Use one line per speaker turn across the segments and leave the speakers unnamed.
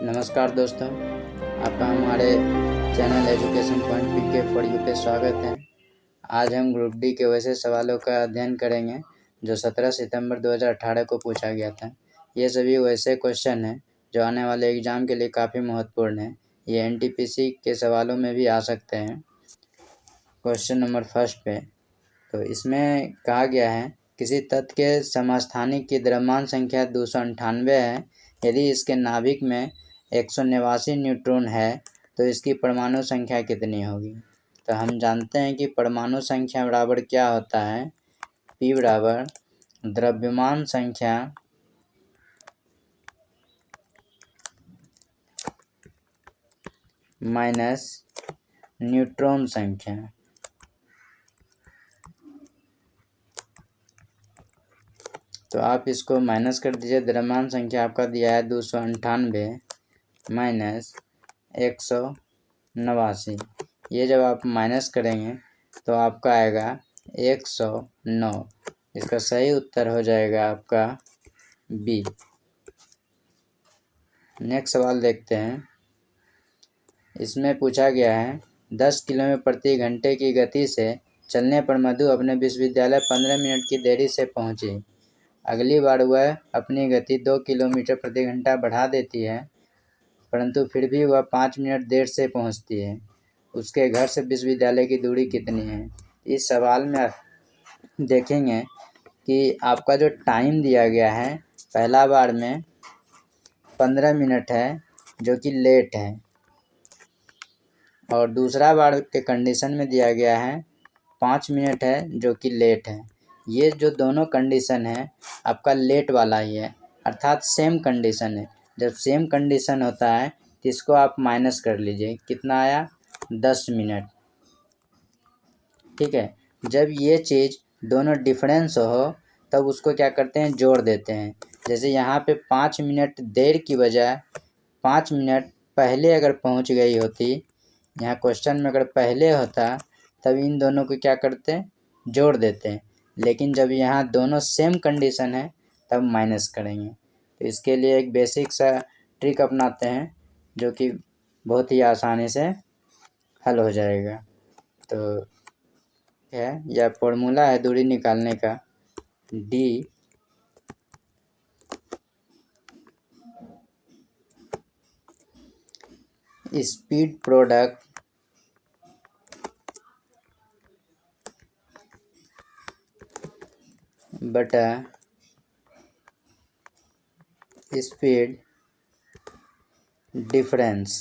नमस्कार दोस्तों, आपका हमारे channel education point PK for you पे स्वागत है। आज हम ग्रुप डी के वैसे सवालों का अध्ययन करेंगे जो 17 सितंबर 2018 को पूछा गया था। ये सभी वैसे क्वेश्चन हैं जो आने वाले एग्ज़ाम के लिए काफ़ी महत्वपूर्ण है। ये एनटीपीसी के सवालों में भी आ सकते हैं। क्वेश्चन नंबर फर्स्ट पे तो इसमें कहा गया है किसी तत्व के समस्थानिक की द्रव्यमान संख्या 298 है। यदि इसके नाभिक में 189 न्यूट्रॉन है तो इसकी परमाणु संख्या कितनी होगी। तो हम जानते हैं कि परमाणु संख्या बराबर क्या होता है, P बराबर द्रव्यमान संख्या माइनस न्यूट्रॉन संख्या। तो आप इसको माइनस कर दीजिए। द्रव्यमान संख्या आपका दिया है 298 माइनस 189। ये जब आप माइनस करेंगे तो आपका आएगा 109। इसका सही उत्तर हो जाएगा आपका बी। नेक्स्ट सवाल देखते हैं। इसमें पूछा गया है 10 किलोमीटर प्रति घंटे की गति से चलने पर मधु अपने विश्वविद्यालय 15 मिनट की देरी से पहुंची। अगली बार वह अपनी गति 2 किलोमीटर प्रति घंटा बढ़ा देती है, परंतु फिर भी वह 5 मिनट देर से पहुंचती है। उसके घर से विश्वविद्यालय की दूरी कितनी है। इस सवाल में देखेंगे कि आपका जो टाइम दिया गया है पहला बार में 15 मिनट है जो कि लेट है, और दूसरा बार के कंडीशन में दिया गया है 5 मिनट है जो कि लेट है। ये जो दोनों कंडीशन है आपका लेट वाला ही है, अर्थात सेम कंडीशन है। जब सेम कंडीशन होता है तो इसको आप माइनस कर लीजिए। कितना आया, 10 मिनट। ठीक है, जब ये चीज़ दोनों डिफरेंस हो तब उसको क्या करते हैं, जोड़ देते हैं। जैसे यहाँ पे 5 मिनट देर की बजाय 5 मिनट पहले अगर पहुँच गई होती, यहाँ क्वेश्चन में अगर पहले होता तब इन दोनों को क्या करते हैं, जोड़ देते हैं। लेकिन जब यहाँ दोनों सेम कंडीशन है तब माइनस करेंगे। तो इसके लिए एक बेसिक सा ट्रिक अपनाते हैं जो कि बहुत ही आसानी से हल हो जाएगा। तो है यह फॉर्मूला है दूरी निकालने का, D स्पीड प्रोडक्ट बटा स्पीड डिफरेंस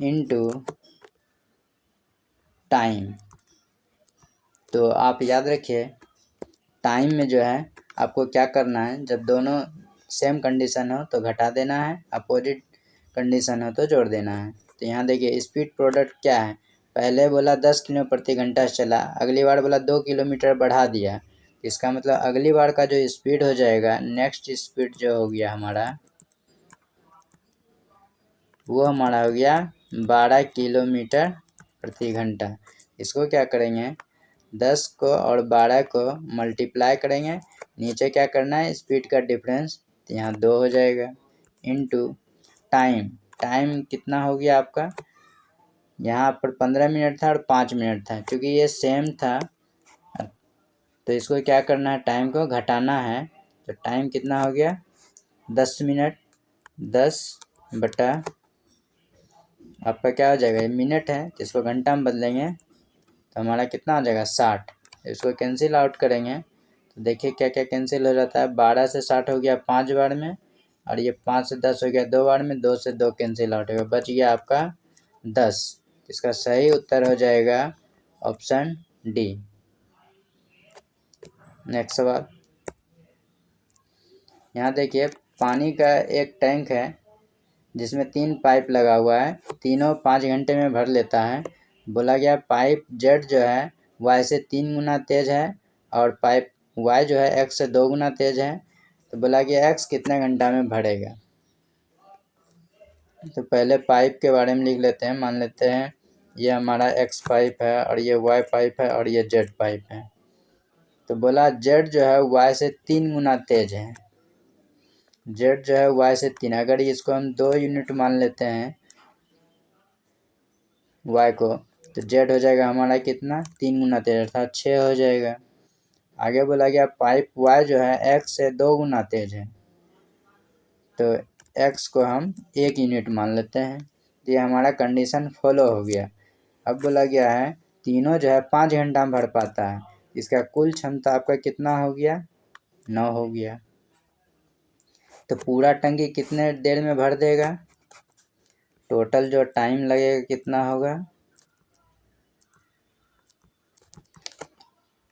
इनटू टाइम। तो आप याद रखिए, टाइम में जो है आपको क्या करना है, जब दोनों सेम कंडीशन हो तो घटा देना है, अपोजिट कंडीशन हो तो जोड़ देना है। तो यहाँ देखिए स्पीड प्रोडक्ट क्या है, पहले बोला 10 किलोमीटर प्रति घंटा चला, अगली बार बोला 2 किलोमीटर बढ़ा दिया। इसका मतलब अगली बार का जो स्पीड हो जाएगा, नेक्स्ट स्पीड जो हो गया हमारा, वो हमारा हो गया 12 किलोमीटर प्रति घंटा। इसको क्या करेंगे, 10 को और 12 को मल्टीप्लाई करेंगे, नीचे क्या करना है, स्पीड का डिफरेंस, तो यहाँ 2 हो जाएगा, इनटू टाइम। टाइम कितना हो गया आपका, यहाँ पर 15 मिनट था और 5 मिनट था, क्योंकि ये सेम था तो इसको क्या करना है, टाइम को घटाना है। तो टाइम कितना हो गया, 10 मिनट, 10 बटा आपका क्या हो जाएगा, ये मिनट है तो इसको घंटा में बदलेंगे तो हमारा कितना आ जाएगा, 60। इसको कैंसिल आउट करेंगे तो देखिए क्या क्या कैंसिल हो जाता है। 12 से 60 हो गया 5 बार में, और ये 5 से 10 हो गया 2 बार में, 2 से 2 कैंसिल आउट हो गया, बच गया आपका 10। इसका सही उत्तर हो जाएगा ऑप्शन डी। नेक्स्ट सवाल, यहाँ देखिए पानी का एक टैंक है जिसमें 3 पाइप लगा हुआ है, तीनों 5 घंटे में भर लेता है। बोला गया पाइप जेड जो है वाई से 3 गुना तेज है और पाइप वाई जो है एक्स से 2 गुना तेज है। तो बोला गया एक्स कितने घंटा में भरेगा। तो पहले पाइप के बारे में लिख लेते हैं। मान लेते हैं ये हमारा एक्स पाइप है और ये वाई पाइप है और ये जेड पाइप है। तो बोला जेड जो है वाई से 3 गुना तेज है। जेड जो है वाई से 3, अगर इसको हम 2 यूनिट मान लेते हैं वाई को, तो जेड हो जाएगा हमारा कितना, 3 गुना तेज अर्थात 6 हो जाएगा। आगे बोला गया पाइप वाई जो है एक्स से 2 गुना तेज है, तो एक्स को हम 1 यूनिट मान लेते हैं। तो ये हमारा कंडीशन फॉलो हो गया। अब बोला गया है तीनों जो है 5 घंटा में भर पाता है, इसका कुल क्षमता आपका कितना हो गया, 9 हो गया। तो पूरा टंकी कितने देर में भर देगा, टोटल जो टाइम लगेगा कितना होगा,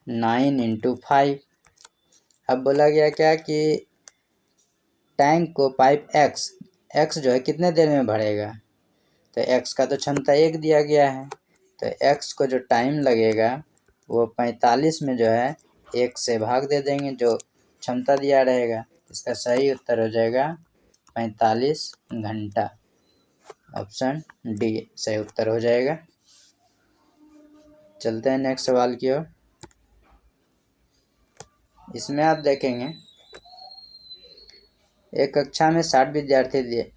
9 × 5। अब बोला गया क्या कि टैंक को पाइप एक्स जो है कितने देर में भरेगा, तो एक्स का तो क्षमता 1 दिया गया है, तो एक्स को जो टाइम लगेगा वो 45 में जो है 1 से भाग दे देंगे जो क्षमता दिया रहेगा। इसका सही उत्तर हो जाएगा 45 घंटा। ऑप्शन डी सही उत्तर हो जाएगा। चलते हैं नेक्स्ट सवाल की ओर। इसमें आप देखेंगे एक कक्षा में 60 विद्यार्थी दिए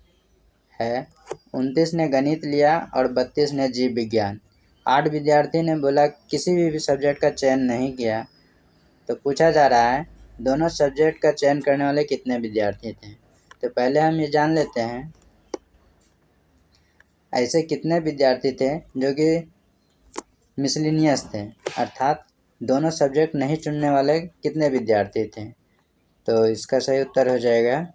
है, 29 ने गणित लिया और 32 ने जीव विज्ञान। 8 विद्यार्थी ने बोला किसी भी सब्जेक्ट का चयन नहीं किया, तो पूछा जा रहा है दोनों सब्जेक्ट का चयन करने वाले कितने विद्यार्थी थे। तो पहले हम ये जान लेते हैं ऐसे कितने विद्यार्थी थे जो कि मिसलिनियस थे, अर्थात दोनों सब्जेक्ट नहीं चुनने वाले कितने विद्यार्थी थे। तो इसका सही उत्तर हो जाएगा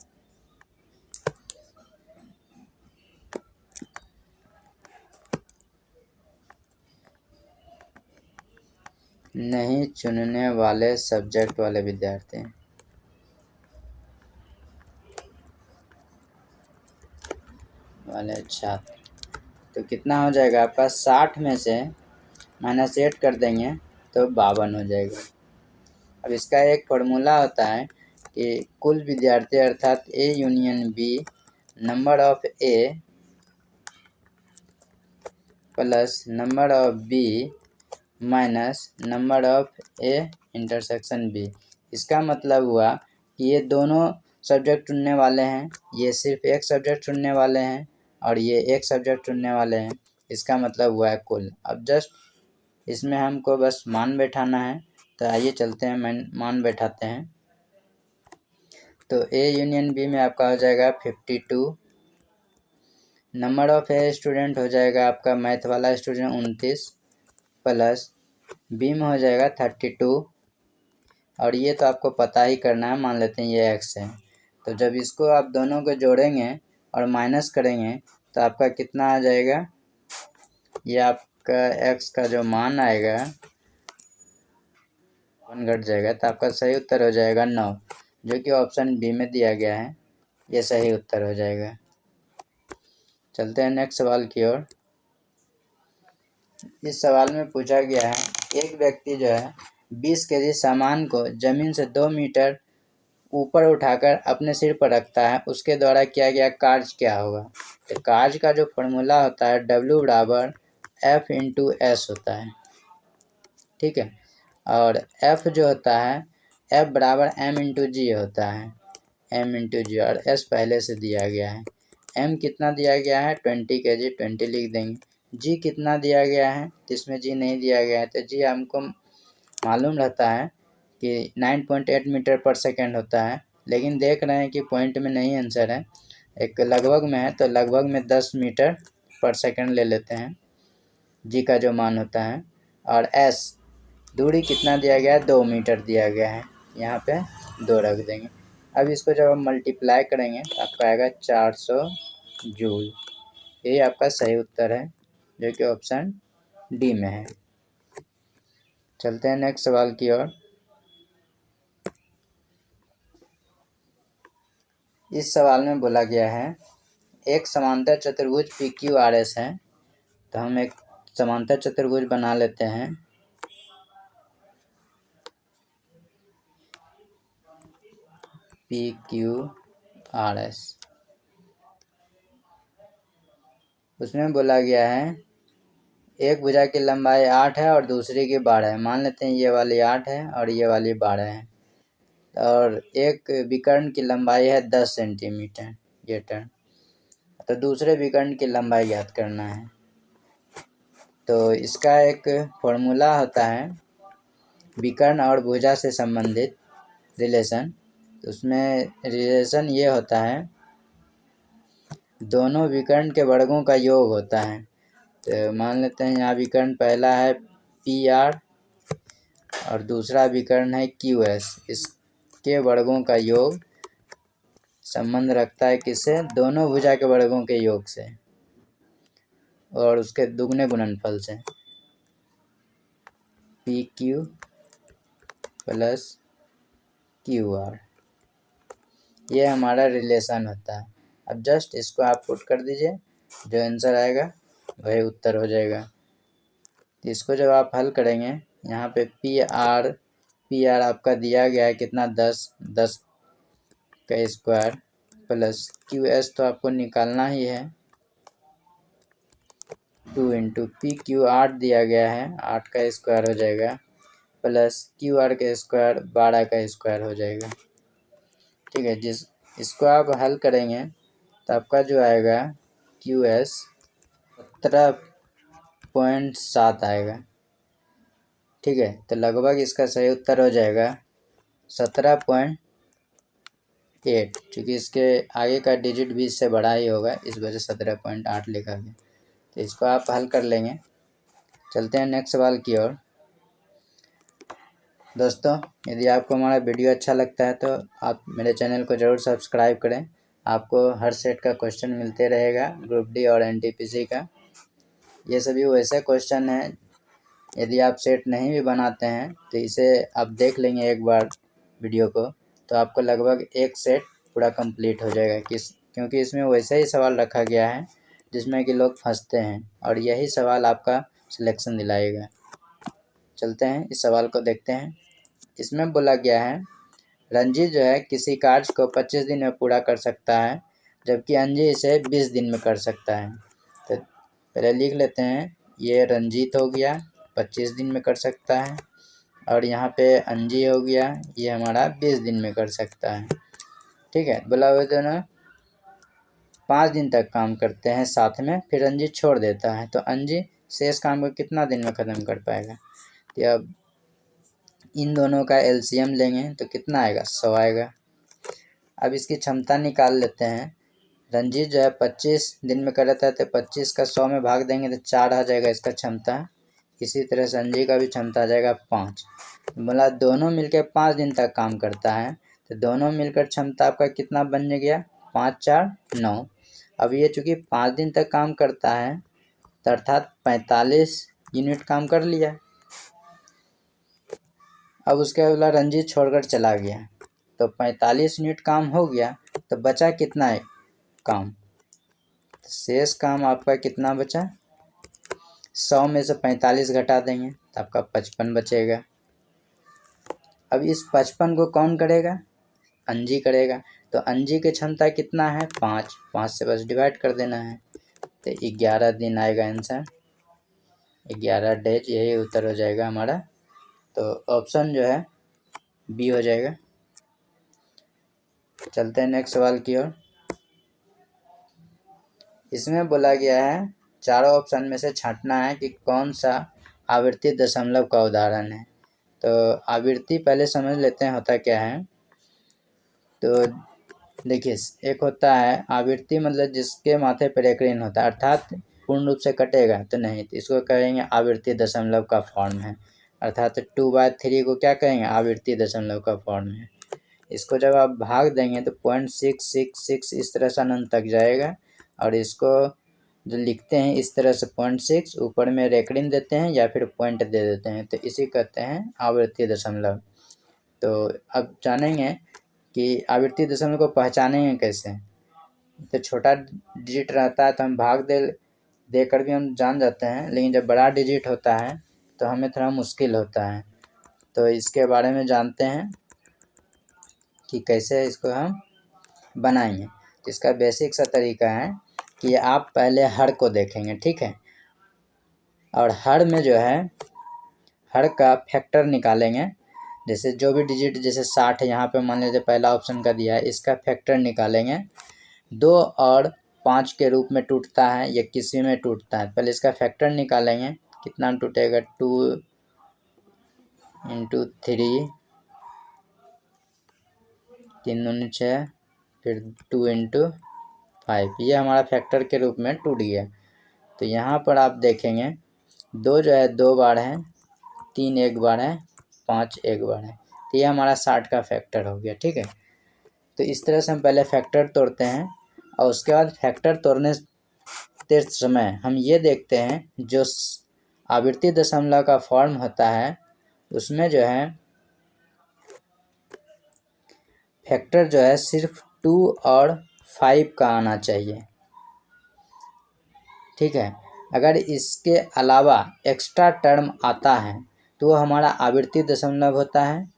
नहीं चुनने वाले सब्जेक्ट वाले विद्यार्थी वाले छात्र। तो कितना हो जाएगा आपका, 60 में से -8 कर देंगे तो 52 हो जाएगा। अब इसका एक फॉर्मूला होता है कि कुल विद्यार्थी अर्थात A union B number of A plus number of B minus number of A intersection B. इसका मतलब हुआ कि ये दोनों सब्जेक्ट चुनने वाले हैं, ये सिर्फ एक सब्जेक्ट चुनने वाले हैं और ये एक सब्जेक्ट चुनने वाले हैं। इसका मतलब हुआ है कुल। अब जस्ट इसमें हमको बस मान बैठाना है, तो आइए चलते हैं मान बैठाते हैं। तो ए यूनियन बी में आपका हो जाएगा 52, नंबर ऑफ ए स्टूडेंट हो जाएगा आपका मैथ वाला स्टूडेंट 29 प्लस बी में हो जाएगा 32, और ये तो आपको पता ही करना है, मान लेते हैं ये एक्स है। तो जब इसको आप दोनों को जोड़ेंगे और माइनस करेंगे तो आपका कितना आ जाएगा, ये आपका एक्स का जो मान आएगा 1 घट जाएगा, तो आपका सही उत्तर हो जाएगा 9, जो कि ऑप्शन बी में दिया गया है, ये सही उत्तर हो जाएगा। चलते हैं नेक्स्ट सवाल की ओर। इस सवाल में पूछा गया है एक व्यक्ति जो है 20 केजी सामान को जमीन से 2 मीटर ऊपर उठाकर अपने सिर पर रखता है, उसके द्वारा किया गया कार्य क्या होगा। तो कार्य का जो फॉर्मूला होता है W बराबर F/S होता है, ठीक है। और F जो होता है F बराबर M/G होता है, M/G, और S पहले से दिया गया है। M कितना दिया गया है 20 केजी, 20 लिख देंगे। G कितना दिया गया है, तो इसमें G नहीं दिया गया है, तो G हमको मालूम रहता है कि 9.8 मीटर पर सेकेंड होता है, लेकिन देख रहे हैं कि पॉइंट में नहीं आंसर है, एक लगभग में है, तो लगभग में 10 मीटर पर सेकेंड ले लेते हैं जी का जो मान होता है। और S दूरी कितना दिया गया है, 2 मीटर दिया गया है, यहाँ पे 2 रख देंगे। अब इसको जब हम मल्टीप्लाई करेंगे तो आपका आएगा 400 जूल। यही आपका सही उत्तर है, जो कि ऑप्शन डी में है। चलते हैं नेक्स्ट सवाल की ओर। इस सवाल में बोला गया है एक समांतर चतुर्भुज PQRS है, तो हम एक समांतर चतुर्भुज बना लेते हैं। PQRS, उसमें बोला गया है एक भुजा की लंबाई 8 है और दूसरी की 12 है। मान लेते हैं ये वाली 8 है और ये वाली 12 है, और एक विकर्ण की लंबाई है 10 सेंटीमीटर, ये टर्न। तो दूसरे विकर्ण की लंबाई ज्ञात करना है। तो इसका एक फॉर्मूला होता है विकर्ण और भुजा से संबंधित रिलेशन। तो उसमें रिलेशन ये होता है, दोनों विकर्ण के वर्गों का योग होता है। तो मान लेते हैं यहाँ विकर्ण पहला है PR और दूसरा विकर्ण है QS। इसके वर्गों का योग संबंध रखता है किससे? दोनों भुजा के वर्गों के योग से और उसके दुगने गुणनफल से। PQ प्लस QR, ये हमारा रिलेशन होता है। अब जस्ट इसको आप पुट कर दीजिए, जो आंसर आएगा वही उत्तर हो जाएगा। तो इसको जब आप हल करेंगे, यहाँ पे PR आपका दिया गया है कितना? 10 का स्क्वायर प्लस QS तो आपको निकालना ही है, 2 इंटू PQ 8 दिया गया है, 8 का स्क्वायर हो जाएगा, प्लस QR का स्क्वायर 12 का स्क्वायर हो जाएगा। ठीक है, इसको आप हल करेंगे तो आपका जो आएगा QS 17.7 आएगा। ठीक है, तो लगभग इसका सही उत्तर हो जाएगा 17.8, क्योंकि इसके आगे का डिजिट 20 से बड़ा ही होगा, इस वजह से 17.8 लिखा गया। तो इसको आप हल कर लेंगे। चलते हैं नेक्स्ट सवाल की ओर। दोस्तों, यदि आपको हमारा वीडियो अच्छा लगता है तो आप मेरे चैनल को ज़रूर सब्सक्राइब करें। आपको हर सेट का क्वेश्चन मिलते रहेगा, ग्रुप डी और NTPC का। ये सभी वैसे क्वेश्चन हैं, यदि आप सेट नहीं भी बनाते हैं तो इसे आप देख लेंगे एक बार वीडियो को, तो आपको लगभग एक सेट पूरा कंप्लीट हो जाएगा। क्योंकि इसमें वैसे ही सवाल रखा गया है जिसमें कि लोग फंसते हैं, और यही सवाल आपका सिलेक्शन दिलाएगा। चलते हैं इस सवाल को देखते हैं। इसमें बोला गया है, रंजीत जो है किसी कार्य को 25 दिन में पूरा कर सकता है, जबकि अंजी इसे 20 दिन में कर सकता है। तो पहले लिख लेते हैं, ये रंजीत हो गया 25 दिन में कर सकता है, और यहाँ पे अंजी हो गया, ये हमारा 20 दिन में कर सकता है। ठीक है, बोला हुए दोनों 5 दिन तक काम करते हैं साथ में, फिर अंजी छोड़ देता है, तो अंजी शेष काम को कितना दिन में ख़त्म कर पाएगा? तो अब इन दोनों का LCM लेंगे तो कितना आएगा? 100 आएगा। अब इसकी क्षमता निकाल लेते हैं। रंजीत जो है 25 दिन में कर रहा था, तो 25 का 100 में भाग देंगे तो 4 आ जाएगा इसका क्षमता। इसी तरह से अंजी का भी क्षमता आ जाएगा 5। बोला दोनों मिलकर 5 दिन तक काम करता है, तो दोनों मिलकर क्षमता आपका कितना बन गया? 5 4 9। अब ये चूँकि 5 दिन तक काम करता है, तो अर्थात 45 यूनिट काम कर लिया। अब उसके बोला रंजीत छोड़कर चला गया, तो 45 यूनिट काम हो गया, तो बचा कितना है काम? शेष काम आपका कितना बचा? 100 में से 45 घटा देंगे तो आपका 55 बचेगा। अब इस 55 को कौन करेगा? अंजी करेगा। तो अंजी की क्षमता कितना है? 5 से बस डिवाइड कर देना है, तो 11 दिन आएगा आंसर, 11 डेज, यही उत्तर हो जाएगा हमारा। तो ऑप्शन जो है बी हो जाएगा। चलते हैं नेक्स्ट सवाल की ओर। इसमें बोला गया है चारों ऑप्शन में से छांटना है कि कौन सा आवृत्ति दशमलव का उदाहरण है। तो आवृत्ति पहले समझ लेते हैं होता क्या है। तो देखिए, एक होता है आवृत्ति, मतलब जिसके माथे पर एक ऋण होता है, अर्थात पूर्ण रूप से कटेगा तो नहीं, तो इसको कहेंगे आवृत्ति दशमलव का फॉर्म है। अर्थात 2/3 को क्या कहेंगे? आवृत्ति दशमलव का फॉर्म है। इसको जब आप भाग देंगे तो 0.666 इस तरह से अनंत तक जाएगा, और इसको जो लिखते हैं इस तरह से 0.6 ऊपर में रेकरिंग देते हैं या फिर पॉइंट दे देते हैं, तो इसी कहते हैं आवृत्ति दशमलव। तो अब जानेंगे कि आवृत्ति दशमलव को पहचानेंगे कैसे। तो छोटा डिजिट रहता है तो हम भाग देकर भी हम जान जाते हैं, लेकिन जब बड़ा डिजिट होता है तो हमें थोड़ा मुश्किल होता है। तो इसके बारे में जानते हैं कि कैसे इसको हम बनाएंगे। तो इसका बेसिक सा तरीका है कि आप पहले हर को देखेंगे, ठीक है। और हर में जो है हर का फैक्टर निकालेंगे। जैसे जो भी डिजिट जैसे 60 है, यहाँ पे मान लीजिए पहला ऑप्शन का दिया है, इसका फैक्टर निकालेंगे। 2 और 5 के रूप में टूटता है या किसी में टूटता है, पहले इसका फैक्टर निकालेंगे। कितना टूटेगा, 2 × 3, 3 दूनी 6, फिर 2 × 5, ये हमारा फैक्टर के रूप में टूट गया। तो यहाँ पर आप देखेंगे 2 जो है 2 बार है, 3 एक बार है, 5 एक बार है, तो ये हमारा 60 का फैक्टर हो गया। ठीक है, तो इस तरह से हम पहले फैक्टर तोड़ते हैं और उसके बाद फैक्टर तोड़ने समय हम ये देखते हैं जो आवृत्ति दशमलव का फॉर्म होता है उसमें जो है फैक्टर जो है सिर्फ 2 और 5 का आना चाहिए। ठीक है, अगर इसके अलावा एक्स्ट्रा टर्म आता है तो वो हमारा आवृत्ति दशमलव होता है,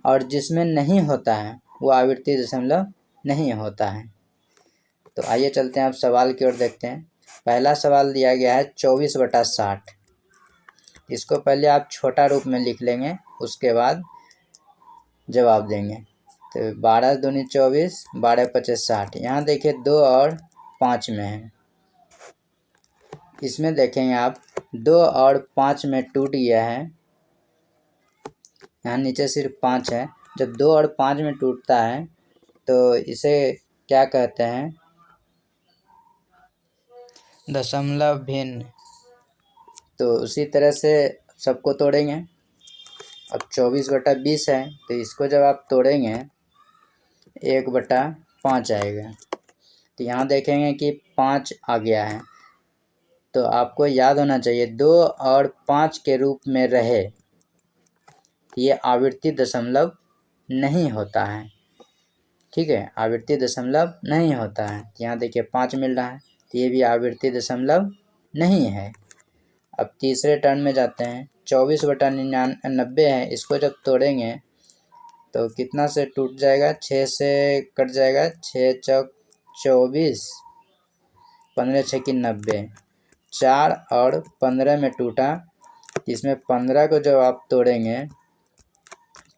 और जिसमें नहीं होता है वो आवृत्ति दशमलव नहीं होता है। तो आइए चलते हैं अब सवाल की ओर देखते हैं। पहला सवाल दिया गया है 24/60। इसको पहले आप छोटा रूप में लिख लेंगे, उसके बाद जवाब देंगे। तो 12 दूनी 24, 12 पचे 60। यहाँ देखिए 2 और 5 में है, इसमें देखेंगे आप 2 और 5 में टूट गया है। यहाँ नीचे सिर्फ 5 है। जब 2 और 5 में टूटता है तो इसे क्या कहते हैं, दशमलव भिन्न। तो उसी तरह से सबको तोड़ेंगे। अब 24/20 है, तो इसको जब आप तोड़ेंगे 1/5 आएगा। तो यहाँ देखेंगे कि 5 आ गया है। तो आपको याद होना चाहिए 2 और 5 के रूप में रहे, ये आवृत्ति दशमलव नहीं होता है। ठीक है, आवृत्ति दशमलव नहीं होता है। यहाँ देखिए 5 मिल रहा है, तो ये भी आवृत्ति दशमलव नहीं है। अब तीसरे टर्न में जाते हैं। 24/99 है, इसको जब तोड़ेंगे तो कितना से टूट जाएगा, 6 से कट जाएगा। 6 चौक 24, 15 6 की 90, 4 और 15 में टूटा। इसमें 15 को जब आप तोड़ेंगे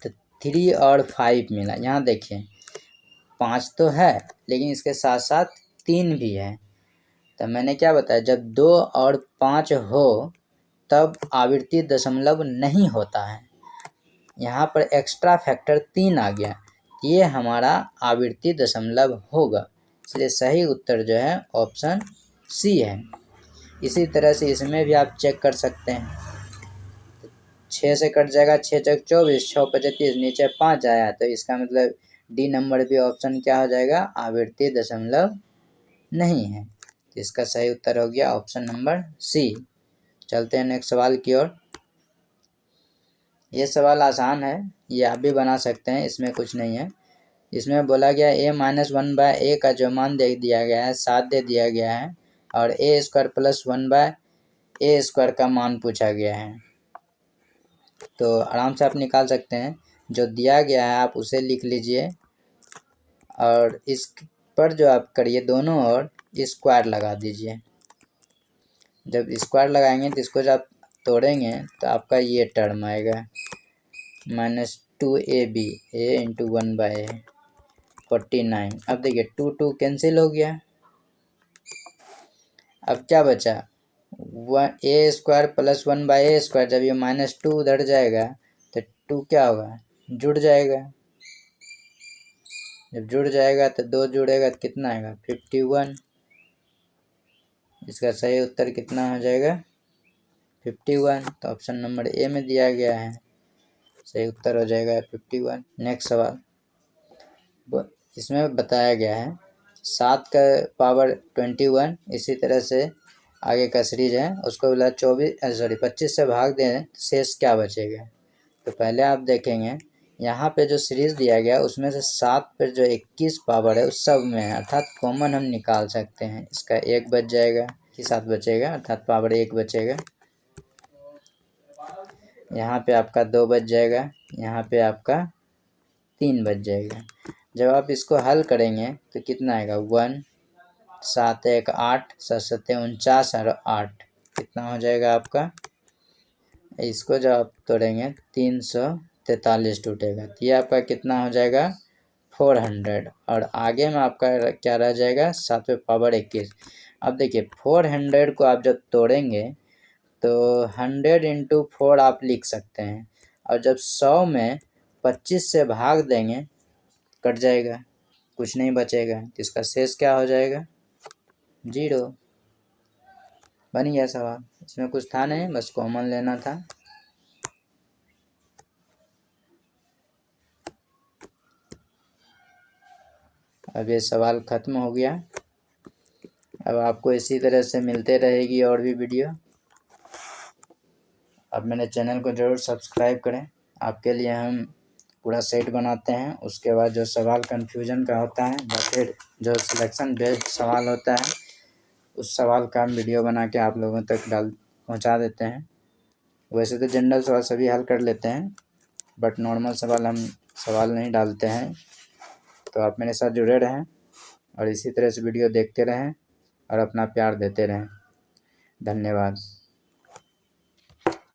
तो 3 और 5 मिला। यहाँ देखिए 5 तो है, लेकिन इसके साथ साथ 3 भी है। तो मैंने क्या बताया, जब 2 और 5 हो तब आवृत्ति दशमलव नहीं होता है। यहाँ पर एक्स्ट्रा फैक्टर 3 आ गया, ये हमारा आवृत्ति दशमलव होगा। इसलिए सही उत्तर जो है ऑप्शन सी है। इसी तरह से इसमें भी आप चेक कर सकते हैं। 6 से कट जाएगा, 6 चौक 24, 6 पचे 30, नीचे 5 आया, तो इसका मतलब डी नंबर भी ऑप्शन क्या हो जाएगा, आवृत्ति दशमलव नहीं है। तो इसका सही उत्तर हो गया ऑप्शन नंबर सी। चलते हैं नेक्स्ट सवाल की ओर। ये सवाल आसान है, ये आप भी बना सकते हैं, इसमें कुछ नहीं है। इसमें बोला गया a-1/a का जो मान दे दिया गया है 7 दे दिया गया है, और a² + 1/a² का मान पूछा गया है। तो आराम से आप निकाल सकते हैं, जो दिया गया है आप उसे लिख लीजिए, और इस पर जो आप करिए दोनों ओर स्क्वायर लगा दीजिए। जब स्क्वायर लगाएंगे तो इसको जब आप तोड़ेंगे तो आपका ये टर्म आएगा -2ab a × 1/a 49। अब देखिए 2 कैंसिल हो गया। अब क्या बचा, a² + 1/a²। जब ये -2 उधर जाएगा तो 2 क्या होगा, जुड़ जाएगा। जब जुड़ जाएगा तो 2 जुड़ेगा तो कितना आएगा, 51। इसका सही उत्तर कितना हो जाएगा, 51। तो ऑप्शन नंबर ए में दिया गया है, सही उत्तर हो जाएगा 51। नेक्स्ट सवाल, इसमें बताया गया है 7 का पावर 21। इसी तरह से आगे का सीरीज है, उसको बोला 25 से भाग दें तो शेष क्या बचेगा। तो पहले आप देखेंगे यहाँ पे जो सीरीज दिया गया उसमें से 7 पर जो 21 पावर है उस सब में है, अर्थात कॉमन हम निकाल सकते हैं। इसका 1 बच जाएगा, कि 7 बचेगा, अर्थात पावर 1 बचेगा। यहाँ पे आपका 2 बच जाएगा, यहाँ पे आपका 3 बच जाएगा। जब आप इसको हल करेंगे तो कितना आएगा, 1 7 1 8 7 7 49 और 8। कितना हो जाएगा आपका, इसको जब आप तोड़ेंगे 343 टूटेगा, तो ये आपका कितना हो जाएगा 400। और आगे में आपका क्या रह जाएगा 7 पे पावर 21। अब देखिए 400 को आप जब तोड़ेंगे तो 100 इंटू 4 आप लिख सकते हैं, और जब 100 में 25 से भाग देंगे कट जाएगा, कुछ नहीं बचेगा, तो इसका शेष क्या हो जाएगा 0। बन गया सवाल, इसमें कुछ था नहीं, बस कॉमन लेना था। अब ये सवाल ख़त्म हो गया। अब आपको इसी तरह से मिलते रहेगी और भी वीडियो। अब मेरे चैनल को ज़रूर सब्सक्राइब करें, आपके लिए हम पूरा सेट बनाते हैं। उसके बाद जो सवाल कन्फ्यूजन का होता है या फिर जो सिलेक्शन बेस्ड सवाल होता है, उस सवाल का हम वीडियो बना के आप लोगों तक पहुंचा देते हैं। वैसे तो जनरल सवाल सभी हल कर लेते हैं, बट नॉर्मल सवाल हम नहीं डालते हैं। तो आप मेरे साथ जुड़े रहें और इसी तरह से वीडियो देखते रहें और अपना प्यार देते रहें। धन्यवाद।